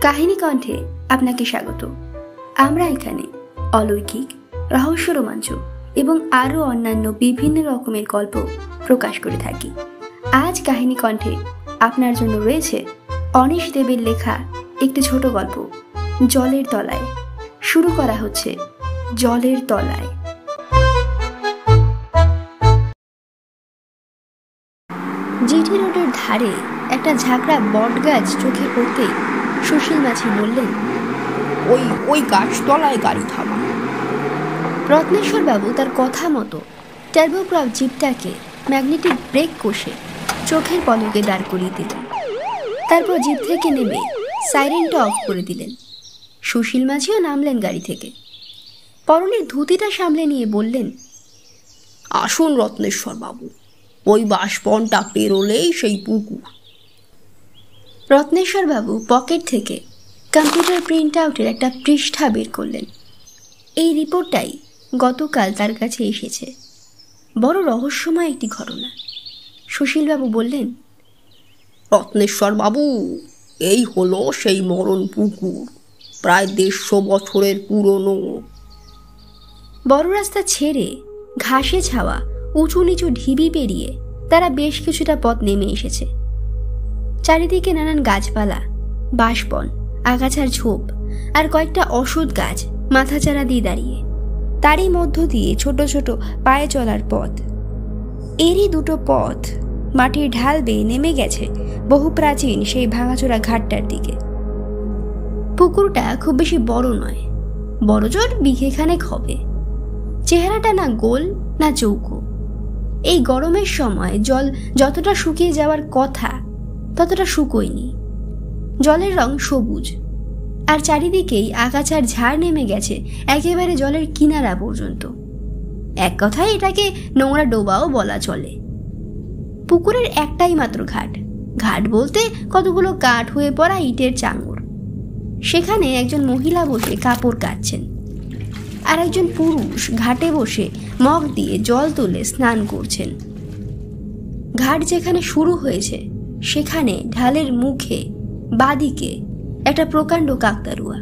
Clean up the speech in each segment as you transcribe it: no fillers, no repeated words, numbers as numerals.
কাহিনী কণ্ঠে আপনাকে স্বাগত। আমরা এখানে অলৌকিক, রহস্য, রোমাঞ্চ এবং আরও অন্যান্য বিভিন্ন রকমের গল্প প্রকাশ করে থাকি। আজ কাহিনী কণ্ঠে আপনার জন্য রয়েছে অনিশ দেবের লেখা একটি ছোট গল্প, জলের তলায়। শুরু করা হচ্ছে জলের তলায়। জিটি রোডের ধারে একটা ঝাঁকড়া বট গাছ চোখে পড়তেই সুশীল মাঝি বললেন, ওই গাছতলায় গাড়ি থামা। রত্নেশ্বর বাবু তার কথা মতো টার্বোপ্রপ জিপটাকে ম্যাগনেটিক ব্রেক কষে চোখের পলকে দাঁড় করিয়ে দিলেন। তারপর জিপ থেকে নেমে সাইরেনটা অফ করে দিলেন। সুশীল মাঝিও নামলেন গাড়ি থেকে। পরনের ধুতিটা সামলে নিয়ে বললেন, আসুন রত্নেশ্বর বাবু, ওই বাঁশবনটা পেরোলেই সেই পুকুর। রত্নেশ্বর বাবু পকেট থেকে কম্পিউটার প্রিন্ট আউটের একটা পৃষ্ঠা বের করলেন। এই রিপোর্টটাই গতকাল তার কাছে এসেছে। বড় রহস্যময় একটি ঘটনা। সুশীলবাবু বললেন, রত্নেশ্বর বাবু, এই হলো সেই মরণ পুকুর, প্রায় 150 বছরের পুরনো। বড় রাস্তা ছেড়ে ঘাসে ছাওয়া উঁচু নিচু ঢিবি পেরিয়ে তারা বেশ কিছুটা পথ নেমে এসেছে। চারিদিকে নানান গাছপালা, বাঁশবন, আগাছার ঝোপ আর কয়েকটা অশ্বত্থ গাছ মাথাচাড়া দিয়ে দাঁড়িয়ে। তারই মধ্য দিয়ে ছোট ছোট পায়ে চলার পথ। এরই দুটো পথ মাটির ঢাল বেয়ে নেমে গেছে বহু প্রাচীন সেই ভাঙাচোরা ঘাটটার দিকে। পুকুরটা খুব বেশি বড় নয়, বড়জোর বিঘেখানেক হবে। চেহারাটা না গোল না চৌকো। এই গরমের সময় জল যতটা শুকিয়ে যাওয়ার কথা ততটা শুকোয়নি। জলের রং সবুজ, আর চারিদিকেই আগাছার ঝাড় নেমে গেছে একেবারে জলের কিনারা পর্যন্ত। এক কথায় এটাকে নোংরা ডোবাও বলা চলে। পুকুরের একটাই মাত্র ঘাট। ঘাট বলতে কতগুলো কাঠ হয়ে পড়া ইটের চাঙড়। সেখানে একজন মহিলা বসে কাপড় কাচ্ছেন, আর একজন পুরুষ ঘাটে বসে মগ দিয়ে জল তুলে স্নান করছেন। ঘাট যেখানে শুরু হয়েছে সেখানে ঢালের মুখে বাদিকে একটা প্রকাণ্ড কাকতারুয়া।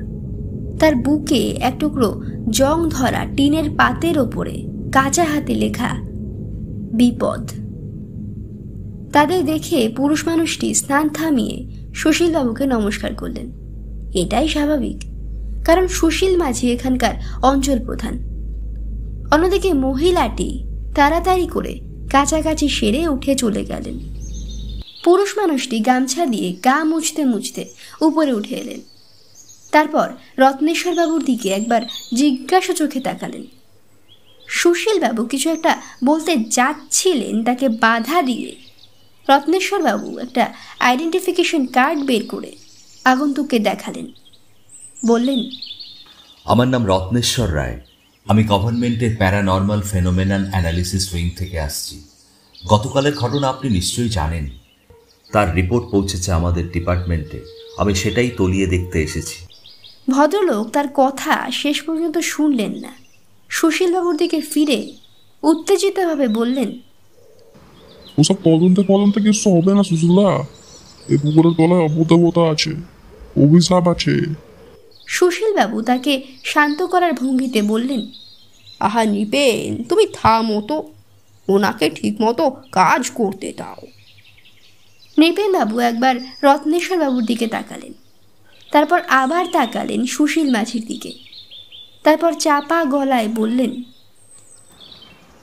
তার বুকে এক টুকরো জং ধরা টিনের পাতের ওপরে কাঁচা হাতে লেখা বিপদ। তাদের দেখে পুরুষ মানুষটি স্নান থামিয়ে সুশীলবাবুকে নমস্কার করলেন। এটাই স্বাভাবিক, কারণ সুশীল মাঝি এখানকার অঞ্চল প্রধান। অন্যদিকে মহিলাটি তাড়াতাড়ি করে কাছাকাছি সেরে উঠে চলে গেলেন। পুরুষ মানুষটি গামছা দিয়ে গা মুছতে মুছতে উপরে উঠে এলেন। তারপর রত্নেশ্বর বাবুর দিকে একবার জিজ্ঞাসা চোখে তাকালেন। সুশীল বাবু কিছু একটা বলতে যাচ্ছিলেন, তাকে বাধা দিয়ে রত্নেশ্বর বাবু একটা আইডেন্টিফিকেশন কার্ড বের করে আগন্তুককে দেখালেন। বললেন, আমার নাম রত্নেশ্বর রায়। আমি গভর্নমেন্টের প্যারানর্মাল ফেনোমেনন অ্যানালিসিস উইং থেকে আসছি। গতকালের ঘটনা আপনি নিশ্চয়ই জানেন। তার রিপোর্ট পৌঁছেছে আমাদের ডিপার্টমেন্টে। আমি সেটাই তলিয়ে দেখতে এসেছি। ভদ্রলোক তার কথা শেষ পর্যন্ত শুনলেন না। সুশীলবাবুর দিকে ফিরে উত্তেজিতভাবে বললেন, ওসব তদন্তে কিছু হবে না সুশীলদা। এই পুকুরের তলায় অভূতবতা আছে, অভিশাপ আছে। সুশীলবাবু তাকে শান্ত করার ভঙ্গিতে বললেন, আহা নিপেন, তুমি থামো তো, ওনাকে ঠিক মতো কাজ করতে দাও। নৃপেনবাবু একবার রত্নেশ্বর বাবুর দিকে তাকালেন, তারপর আবার তাকালেন সুশীল মাঝির দিকে। তারপর চাপা গলায় বললেন,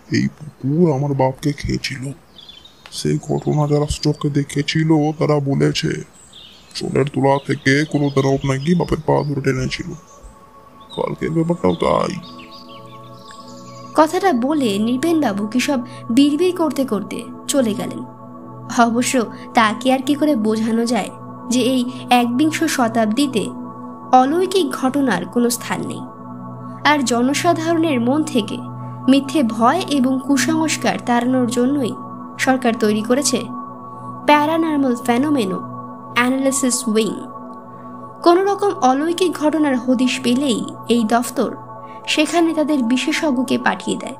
এই পুকুর আমার বাপকে খেয়েছিল। সেই ঘটনা যারা চোখে দেখেছিল তারা বলেছে জলের তোলা থেকে কোনো তরফ নাকি বাপের পা ধরে টেনেছিল। কালকের ব্যাপারটাও তাই। কথাটা বলে নৃপেনবাবু কি সব বিড়বিড় করতে করতে চলে গেলেন। অবশ্য তাকে আর কি করে বোঝানো যায় যে এই 21 শতাব্দীতে অলৌকিক ঘটনার কোনো স্থান নেই, আর জনসাধারণের মন থেকে মিথ্যে ভয় এবং কুসংস্কার তাড়ানোর জন্যই সরকার তৈরি করেছে প্যারানর্মাল ফেনোমেনো অ্যানালিসিস উইং। কোনো রকম অলৌকিক ঘটনার হদিশ পেলেই এই দফতর সেখানে তাদের বিশেষজ্ঞকে পাঠিয়ে দেয়।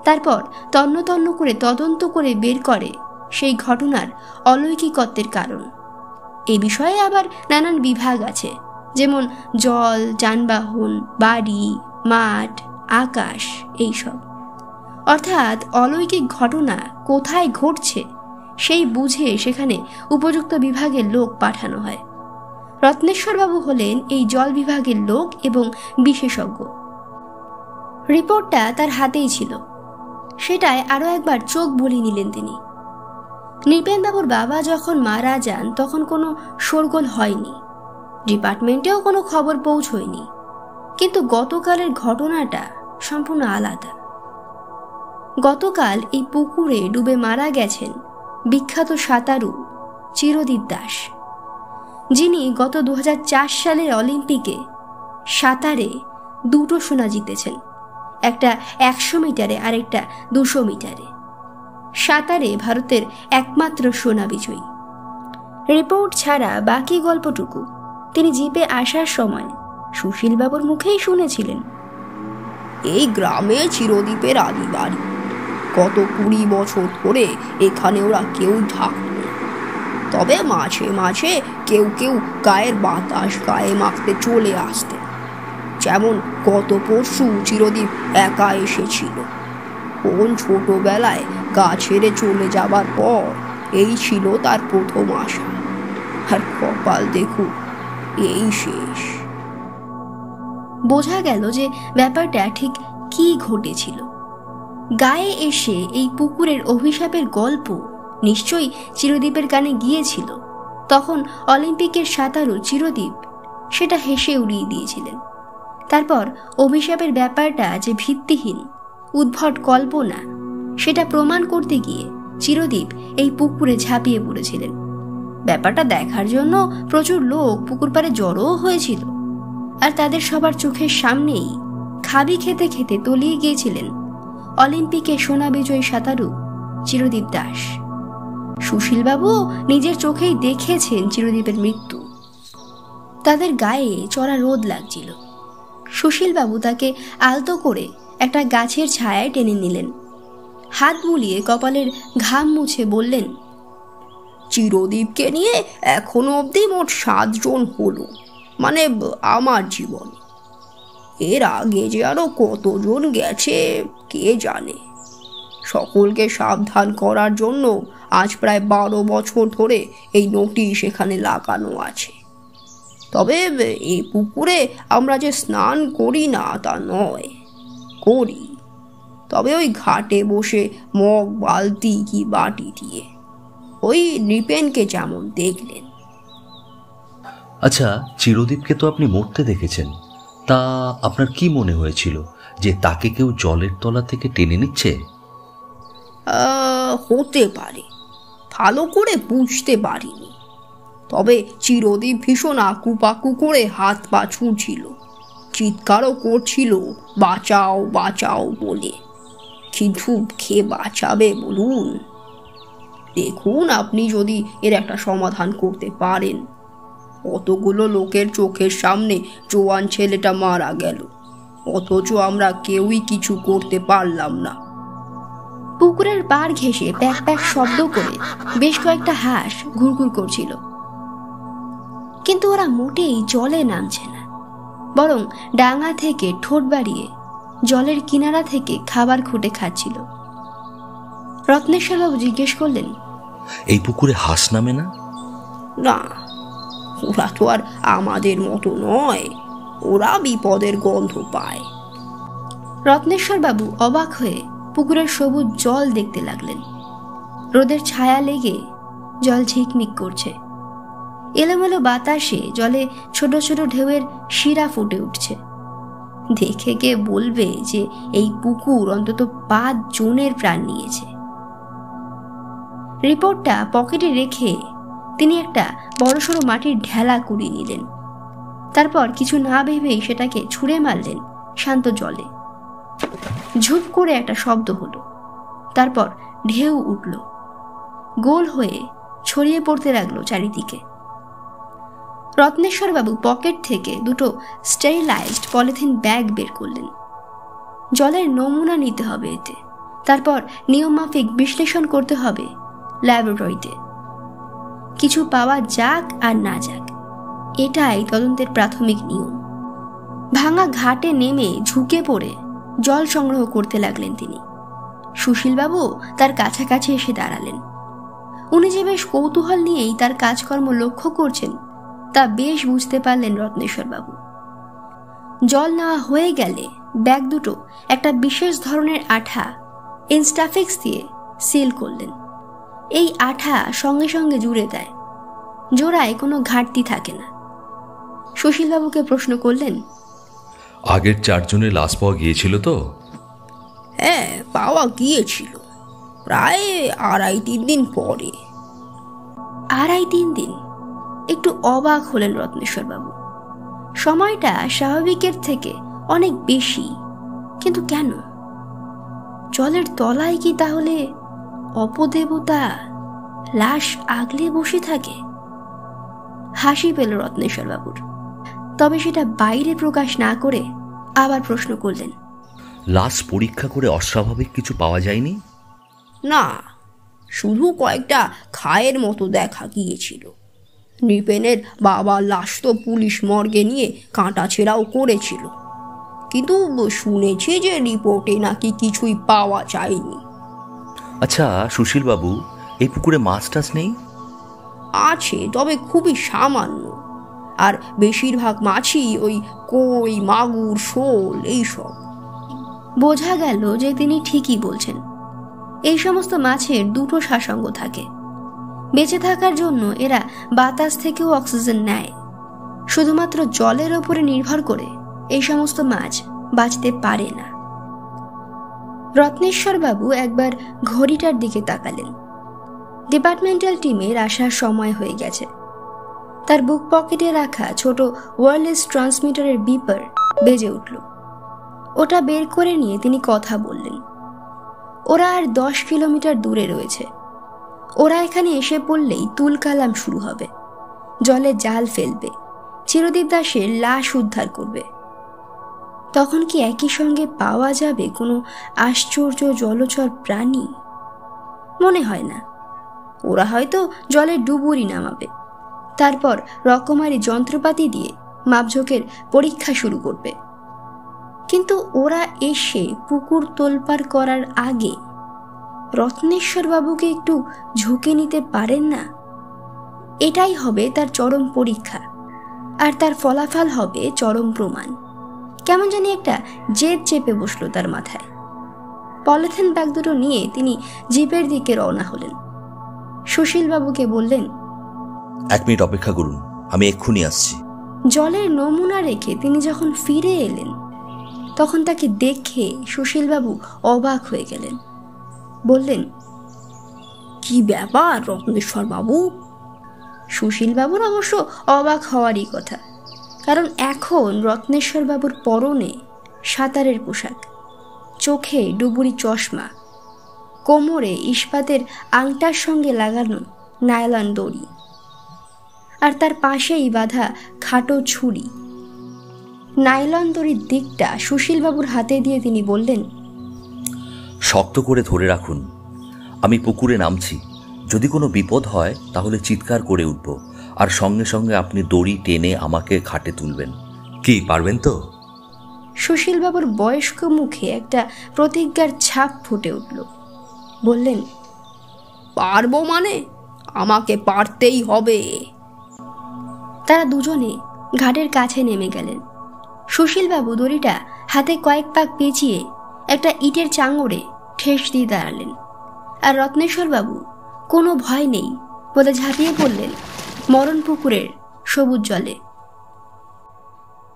তারপর তন্ন তন্ন করে তদন্ত করে বের করে সেই ঘটনার অলৌকিকত্বের কারণ। এ বিষয়ে আবার নানান বিভাগ আছে, যেমন জল, যানবাহন, বাড়ি, মাঠ, আকাশ, এইসব। অর্থাৎ অলৌকিক ঘটনা কোথায় ঘটছে সেই বুঝে সেখানে উপযুক্ত বিভাগের লোক পাঠানো হয়। রত্নেশ্বরবাবু হলেন এই জল বিভাগের লোক এবং বিশেষজ্ঞ। রিপোর্টটা তার হাতেই ছিল, সেটাই আরও একবার চোখ বুলিয়ে নিলেন তিনি। নৃপেনবাবুর বাবা যখন মারা যান তখন কোনো শোরগোল হয়নি, ডিপার্টমেন্টেও কোনো খবর পৌঁছয়নি, কিন্তু গতকালের ঘটনাটা সম্পূর্ণ আলাদা। গতকাল এই পুকুরে ডুবে মারা গেছেন বিখ্যাত সাঁতারু চিরদীপ দাস, যিনি গত 2004 সালের অলিম্পিকে সাঁতারে 2টো সোনা জিতেছেন, একটা 100 মিটারে আর একটা 200 মিটারে। সাঁতারে ভারতের একমাত্র সোনা বিজয়ী। রিপোর্ট ছাড়া বাকি গল্পটুকু তিনি জিপে আসার সময় সুশীলবাবুর মুখেই শুনেছিলেন। এই গ্রামে চিরদীপের আদি বাড়ি। গত 20 বছর ধরে এখানে ওরা কেউ থাকত না, তবে মাঝে মাঝে কেউ কেউ গায়ের বাতাস গায়ে মাখতে চলে আসতেন। যেমন গত পরশু চিরদীপ একা এসেছিল। কোন ছোটবেলায় গা ছেড়ে চলে যাবার পর এই ছিল তার প্রথম আশা, আর কপাল দেখুন এই শেষ। বোঝা গেল যে ব্যাপারটা ঠিক কি ঘটেছিল। গায়ে এসে এই পুকুরের অভিশাপের গল্প নিশ্চয়ই চিরদীপের কানে গিয়েছিল। তখন অলিম্পিকের সাঁতারু চিরদীপ সেটা হেসে উড়িয়ে দিয়েছিলেন। তারপর অভিশাপের ব্যাপারটা যে ভিত্তিহীন, উদ্ভট কল্পনা, সেটা প্রমাণ করতে গিয়ে চিরদীপ এই পুকুরে ঝাঁপিয়ে পড়েছিলেন। ব্যাপারটা দেখার জন্য প্রচুর লোক পুকুর পাড়ে জড়ো হয়েছিল, আর তাদের সবার চোখের সামনেই খাবি খেতে খেতে তলিয়ে গিয়েছিলেন অলিম্পিকে সোনা বিজয়ী সাঁতারু চিরদীপ দাস। সুশীলবাবু নিজের চোখেই দেখেছেন চিরদীপের মৃত্যু। তাদের গায়ে চড়া রোদ লাগছিল। সুশীলবাবু তাকে আলতো করে একটা গাছের ছায়ায় টেনে নিলেন। হাত বুলিয়ে কপালের ঘাম মুছে বললেন, চিরদীপকে নিয়ে এখনো অবধি মোট 7 জন হলো, মানে আমার জীবনে। এর আগে যে আরো কতজন গেছে কে জানে। সকলকে সাবধান করার জন্য আজ প্রায় 12 বছর ধরে এই নোটিশ এখানে লাগানো আছে। তবে এই পুকুরে আমরা যে স্নান করি না তা নয়, করি, তবে ওই ঘাটে বসে মগ, বালতি কি বাটি দিয়ে, ওই নৃপেনকে যেমন দেখলেন। আচ্ছা, চিরদীপকে তো আপনি মরতে দেখেছেন, তা আপনার কি মনে হয়েছিল যে তাকে কেউ জলের তলা থেকে টেনে নিচ্ছে? হতে পারে, ভালো করে বুঝতে পারিনি। তবে চিরদীপ ভীষণ আকুপাকু করে হাত পা ছুঁড়ছিল, চিৎকারও করছিল বাঁচাও বাঁচাও বলে। কিন্তু কে বাঁচাবে বলুন? দেখুন, আপনি যদি এর একটা সমাধান করতে পারেন। কতগুলো লোকের চোখের সামনে জোয়ান ছেলেটা মারা গেল, অথচ আমরা কেউই কিছু করতে পারলাম না। পুকুরের পাড় ঘেঁষে প্যাক প্যাক শব্দ করে বেশ কয়েকটা হাঁস ঘুরঘুর করছিল, কিন্তু ওরা মোটেই জলে নামছে না, বরং ডাঙা থেকে ঠোঁট বাড়িয়ে জলের কিনারা থেকে খাবার খুঁটে খাচ্ছিল। রত্নেশ্বরবাবু জিজ্ঞেস করলেন, এই পুকুরে হাঁস নামে না? না, ওরা তো আর আমাদের মতো নয়, ওরা বিপদের গন্ধ পায়। রত্নেশ্বরবাবু অবাক হয়ে পুকুরের সবুজ জল দেখতে লাগলেন। রোদের ছায়া লেগে জল ঝিকমিক করছে। এলোমেলো বাতাসে জলে ছোট ছোট ঢেউয়ের শিরা ফুটে উঠছে। দেখে কে বলবে যে এই পুকুর অন্তত 5 জনের প্রাণ নিয়েছে। রিপোর্টটা পকেটে রেখে তিনি একটা বড়সড় মাটির ঢেলা কুড়িয়ে নিলেন। তারপর কিছু না ভেবেই সেটাকে ছুঁড়ে মারলেন শান্ত জলে। ঝুপ করে একটা শব্দ হলো, তারপর ঢেউ উঠল, গোল হয়ে ছড়িয়ে পড়তে লাগলো চারিদিকে। রত্নেশ্বরবাবু পকেট থেকে 2টো স্টেরিলাইজড পলিথিন ব্যাগ বের করলেন। জলের নমুনা নিতে হবে এতে, তারপর নিয়মমাফিক বিশ্লেষণ করতে হবে ল্যাবরেটরিতে। কিছু পাওয়া যাক আর না যাক, এটাই তদন্তের প্রাথমিক নিয়ম। ভাঙা ঘাটে নেমে ঝুঁকে পড়ে জল সংগ্রহ করতে লাগলেন তিনি। সুশীলবাবু তার কাছাকাছি এসে দাঁড়ালেন। উনি যে বেশ কৌতূহল নিয়েই তার কাজকর্ম লক্ষ্য করছেন তা বেশ বুঝতে পারলেন রত্নেশ্বরবাবু। জল নেওয়া হয়ে গেলে ব্যাগ দুটো একটা বিশেষ ধরনের আঠা ইনস্টাফিক্স দিয়ে সিল করলেন। এই আঠা সঙ্গে সঙ্গে জুড়ে দেয়, জোড়ায় কোনো ঘাটতি থাকে না। সুশীলবাবুকে প্রশ্ন করলেন, আগের 4 জনের লাশ পাওয়া গিয়েছিল তো? হ্যাঁ, পাওয়া গিয়েছিল, প্রায় 2.5-3 দিন পরে। 2.5-3 দিন? একটু অবাক হলেন রত্নেশ্বরবাবু। সময়টা স্বাভাবিকের থেকে অনেক বেশি, কিন্তু কেন? জলের তলায় কি তাহলে অপদেবতা লাশ আগলে বসে থাকে? হাসি পেল রত্নেশ্বরবাবুর, তবে সেটা বাইরে প্রকাশ না করে আবার প্রশ্ন করলেন, লাশ পরীক্ষা করে অস্বাভাবিক কিছু পাওয়া যায়নি? না, শুধু কয়েকটা খায়ের মতো দেখা গিয়েছিল। নৃপেনের বাবার লাশ তো পুলিশ মর্গে নিয়ে কাঁটাছেঁড়াও করেছিল, কিন্তু শুনেছি যে রিপোর্টে নাকি কিছুই পাওয়া যায়নি। আচ্ছা সুশীলবাবু, এই পুকুরে মাছ টাছ নেই? আছে, তবে খুবই সামান্য, আর বেশিরভাগ মাছই ওই কই, মাগুর, শোল এইসব। বোঝা গেল যে তিনি ঠিকই বলছেন। এই সমস্ত মাছের দুটো শাসঙ্গ থাকে। বেঁচে থাকার জন্য এরা বাতাস থেকেও অক্সিজেন নেয়। শুধুমাত্র জলের ওপরে নির্ভর করে এই সমস্ত মাছ বাঁচতে পারে না। রত্নেশ্বরবাবু একবার ঘড়িটার দিকে তাকালেন। ডিপার্টমেন্টাল টিমের আসার সময় হয়ে গেছে। তার বুক পকেটে রাখা ছোট ওয়্যারলেস ট্রান্সমিটারের বিপার বেজে উঠল। ওটা বের করে নিয়ে তিনি কথা বললেন। ওরা আর 10 কিলোমিটার দূরে রয়েছে। ওরা এখানে এসে পড়লেই তুলকালাম শুরু হবে। জলে জাল ফেলবে, চিরদীপ দাসের লাশ উদ্ধার করবে। তখন কি একই সঙ্গে পাওয়া যাবে কোনো আশ্চর্য জলচর প্রাণী? মনে হয় না। ওরা হয়তো জলে ডুবুরি নামাবে, তারপর রকমারি যন্ত্রপাতি দিয়ে মাপঝোঁকের পরীক্ষা শুরু করবে। কিন্তু ওরা এসে পুকুর তোলপাড় করার আগে রত্নেশ্বরবাবুকে একটু ঝুঁকে নিতে পারেন না? এটাই হবে তার চরম পরীক্ষা, আর তার ফলাফল হবে চরম প্রমাণ। কেমন জানি একটা জেদ চেপে বসলো তার মাথায়। পলিথিন ব্যাগ দুটো নিয়ে তিনি জিপের দিকে রওনা হলেন। সুশীলবাবুকে বললেন, 1 মিনিট অপেক্ষা করুন, আমি এক্ষুনি আসছি। জলের নমুনা রেখে তিনি যখন ফিরে এলেন তখন তাকে দেখে সুশীলবাবু অবাক হয়ে গেলেন। বললেন, কি ব্যাপার রত্নেশ্বর বাবু? সুশীলবাবুর অবশ্য অবাক হওয়ারই কথা, কারণ এখন রত্নেশ্বরবাবুর পরনে সাঁতারের পোশাক, চোখে ডুবুরি চশমা, কোমরে ইস্পাতের আংটার সঙ্গে লাগানো নায়লন দড়ি, আর তার পাশেই বাঁধা খাটো ছুরি। নাইলন দড়ির দিকটা সুশীলবাবুর হাতে দিয়ে তিনি বললেন, শক্ত করে ধরে রাখুন, আমি পুকুরে নামছি। যদি কোনো বিপদ হয় তাহলে চিৎকার করে উঠব, আর সঙ্গে সঙ্গে আপনি দড়ি টেনে আমাকে ঘাটে তুলবেন। কি পারবেন তো? সুশীলবাবুর বয়স্ক মুখে একটা প্রতিজ্ঞার ছাপ ফুটে উঠল। বললেন, পারবো মানে? আমাকে পারতেই হবে। তারা দুজনে ঘাটের কাছে নেমে গেলেন। সুশীলবাবু দড়িটা হাতে কয়েক পাক পেঁচিয়ে একটা ইটের চাঙড়ে ঠেস দিয়ে দাঁড়ালেন, আর রত্নেশ্বরবাবু কোনো ভয় নেই বলে ঝাঁপিয়ে পড়লেন মরণ পুকুরের সবুজ জলে।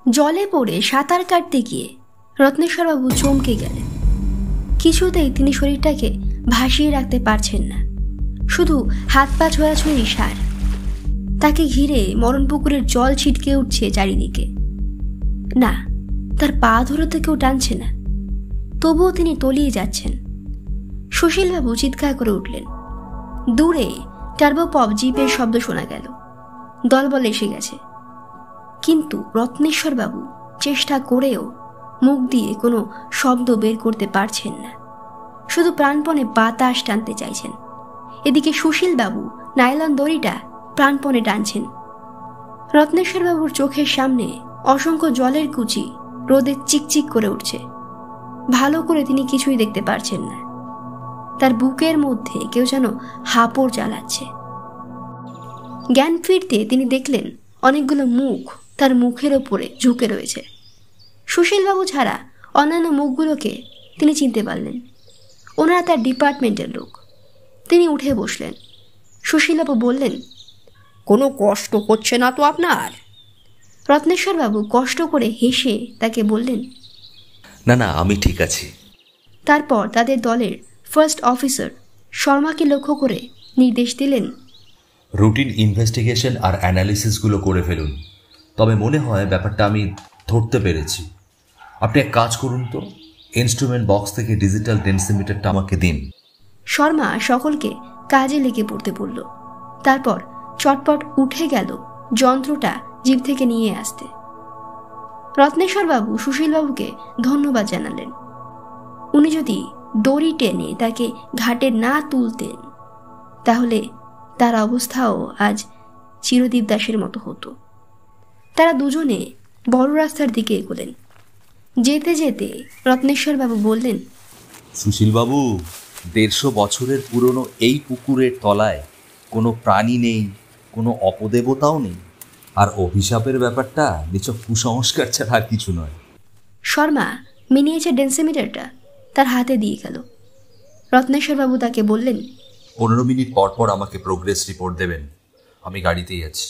জলে পড়ে সাঁতার কাটতে গিয়ে রত্নেশ্বরবাবু চমকে গেলেন। কিছুতেই তিনি শরীরটাকে ভাসিয়ে রাখতে পারছেন না, শুধু হাত পা ছোঁড়াছুঁড়ি সার। তাকে ঘিরে মরণ পুকুরের জল ছিটকে উঠছে চারিদিকে। না, তার পা ধরতে কেউ টানছে না, তবুও তিনি তলিয়ে যাচ্ছেন। সুশীলবাবু চিৎকার করে উঠলেন। দূরে টার্বোপপ জিপের শব্দ শোনা গেল। দলবল এসে গেছে, কিন্তু রত্নেশ্বরবাবু চেষ্টা করেও মুখ দিয়ে কোনো শব্দ বের করতে পারছেন না, শুধু প্রাণপণে বাতাস টানতে চাইছেন। এদিকে সুশীলবাবু নাইলন দড়িটা প্রাণপণে টানছেন। রত্নেশ্বর বাবুর চোখের সামনে অসংখ্য জলের কুচি রোদে চিকচিক করে উঠছে। ভালো করে তিনি কিছুই দেখতে পারছেন না। তার বুকের মধ্যে কেউ যেন হাঁপড় জ্বালাচ্ছে। জ্ঞান ফিরতে তিনি দেখলেন অনেকগুলো মুখ তার মুখের ওপরে ঝুঁকে রয়েছে। সুশীলবাবু ছাড়া অন্যান্য মুখগুলোকে তিনি চিনতে পারলেন। ওনারা তার ডিপার্টমেন্টের লোক। তিনি উঠে বসলেন। সুশীলবাবু বললেন, কোনো কষ্ট হচ্ছে না তো আপনার? রত্নেশ্বরবাবু কষ্ট করে হেসে তাকে বললেন, না না, আমি ঠিক আছি। তারপর তাদের দলের ফার্স্ট অফিসার শর্মাকে লক্ষ্য করে নির্দেশ দিলেন, রুটিন ইনভেস্টিগেশন আর অ্যানালিসিসগুলো করে ফেলুন। তবে মনে হয় ব্যাপারটা আমি ধরতে পেরেছি। আপনি এক কাজ করুন তো, ইনস্ট্রুমেন্ট বক্স থেকে ডিজিটাল ডেন্সিমিটারটা আমাকে দিন। শর্মা সকলকে কাজে লেগে পড়তে বলল। তারপর চটপট উঠে গেল যন্ত্রটা জিপ থেকে নিয়ে আসতে। রত্নেশ্বরবাবু সুশীলবাবুকে ধন্যবাদ জানালেন। উনি যদি দড়ি টেনে তাকে ঘাটে না তুলতেন তাহলে তার অবস্থাও আজ চিরদীপ দাসের মতো হতো। তারা দুজনে বড় রাস্তার দিকে এগোলেন। যেতে যেতে রত্নেশ্বরবাবু বললেন, সুশীলবাবু, 150 বছরের পুরনো এই পুকুরের তলায় কোনো প্রাণী নেই, কোনো অপদেবতাও নেই, আর অভিশাপের ব্যাপারটা নিছক কুসংস্কার ছাড়া আর কিছু নয়। শর্মা মিনিয়েচার ডেন্সিমিটারটা তার হাতে দিয়ে গেল। রত্নেশ্বরবাবু তাকে বললেন, 15 মিনিট পর পর আমাকে প্রোগ্রেস রিপোর্ট দেবেন। আমি গাড়িতেই আছি।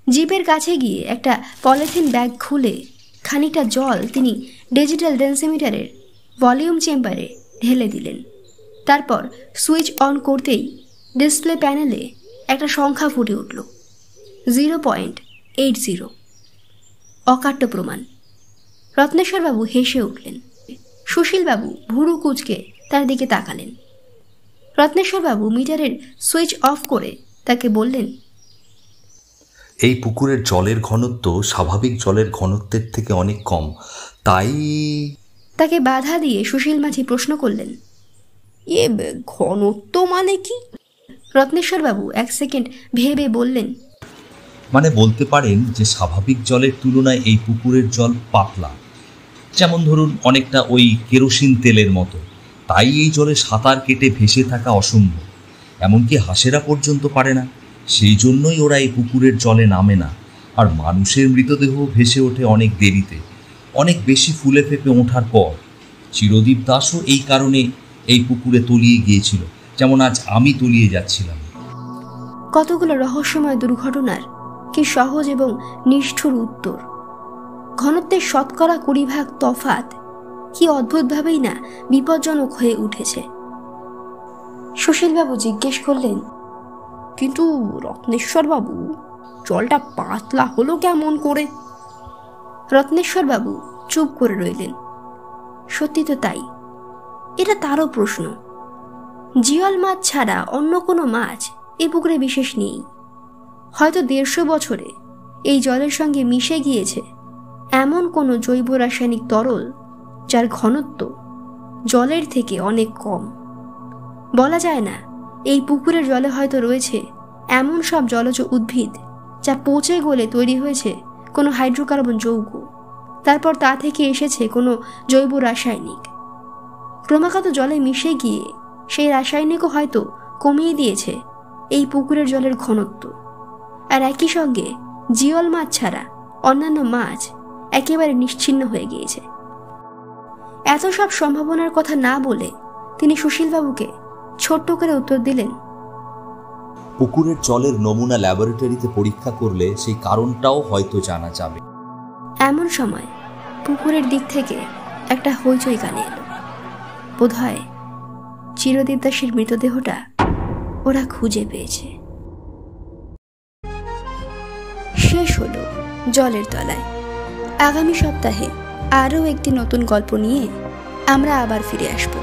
জিপের কাছে গিয়ে একটা পলিথিন ব্যাগ খুলে খানিকটা জল তিনি ডিজিটাল ডেন্সিমিটারের ভলিউম চেম্বারে ঢেলে দিলেন। তারপর সুইচ অন করতেই ডিসপ্লে প্যানেলে একটা সংখ্যা ফুটে উঠল, 0.80। অকাট্য প্রমাণ। রত্নেশ্বরবাবু হেসে উঠলেন। সুশীলবাবু ভুরু কুঁচকে তার দিকে তাকালেন। রত্নেশ্বরবাবু মিটারের সুইচ অফ করে তাকে বললেন, এই পুকুরের জলের ঘনত্ব স্বাভাবিক জলের ঘনত্বের থেকে অনেক কম, তাই। তাকে বাধা দিয়ে সুশীল মাঝি প্রশ্ন করলেন, এ ঘনত্ব মানে কি? রত্নেশ্বরবাবু 1 সেকেন্ড ভেবে বললেন, মানে বলতে পারেন যে স্বাভাবিক জলের তুলনায় এই পুকুরের জল পাতলা, যেমন ধরুন অনেকটা ওই কেরোসিন তেলের মতো। তাই এই জলে সাঁতার কেটে ভেসে থাকা অসম্ভব, এমনকি হাঁসেরা পর্যন্ত পারে না। সেই জন্যই ওরা এই পুকুরের জলে নামে না। আর মানুষের মৃতদেহ ভেসে ওঠে অনেক দেরিতে, অনেক বেশি ফুলে ফেঁপে ওঠার পর। চিরদীপ দাসও এই কারণে এই পুকুরে তলিয়ে গিয়েছিল, যেমন আজ আমি তলিয়ে যাচ্ছিলাম। কতগুলো রহস্যময় দুর্ঘটনার কি সহজ এবং নিষ্ঠুর উত্তর। ঘনত্বের 20% তফাৎ কি অদ্ভুতভাবেই না বিপজ্জনক হয়ে উঠেছে। সুশীলবাবু জিজ্ঞেস করলেন, কিন্তু রত্নেশ্বরবাবু, জলটা পাতলা হলো কেমন করে? রত্নেশ্বরবাবু চুপ করে রইলেন। সত্যি তো তাই, এটা তারও প্রশ্ন। জিওল মাছ ছাড়া অন্য কোনো মাছ এ পুকুরে বিশেষ নেই। হয়তো 150 বছরে এই জলের সঙ্গে মিশে গিয়েছে এমন কোনো জৈব রাসায়নিক তরল যার ঘনত্ব জলের থেকে অনেক কম। বলা যায় না, এই পুকুরের জলে হয়তো রয়েছে এমন সব জলজ উদ্ভিদ যা পচে গলে তৈরি হয়েছে কোনো হাইড্রোকার্বন যৌগ, তারপর তা থেকে এসেছে কোনো জৈব রাসায়নিক। ক্রমাগত জলে মিশে গিয়ে সেই রাসায়নিকও হয়তো কমিয়ে দিয়েছে এই পুকুরের জলের ঘনত্ব। আর একই সঙ্গে জিওল মাছ ছাড়া অন্যান্য মাছ একেবারে নিশ্চিহ্ন হয়ে গিয়েছে। এত সব সম্ভাবনার কথা না বলে তিনি সুশীলবাবুকে ছোট্ট করে উত্তর দিলেন, পুকুরের জলের নমুনা ল্যাবরেটরিতে পরীক্ষা করলে সেই কারণটাও হয়তো জানা যাবে। এমন সময় পুকুরের দিক থেকে একটা হইচই কানে এলো। বোধহয় চিরদীপ দাসের মৃতদেহটা ওরা খুঁজে পেয়েছে। শেষ হলো জলের তলায়। আগামী সপ্তাহে আরও একটি নতুন গল্প নিয়ে আমরা আবার ফিরে আসবো।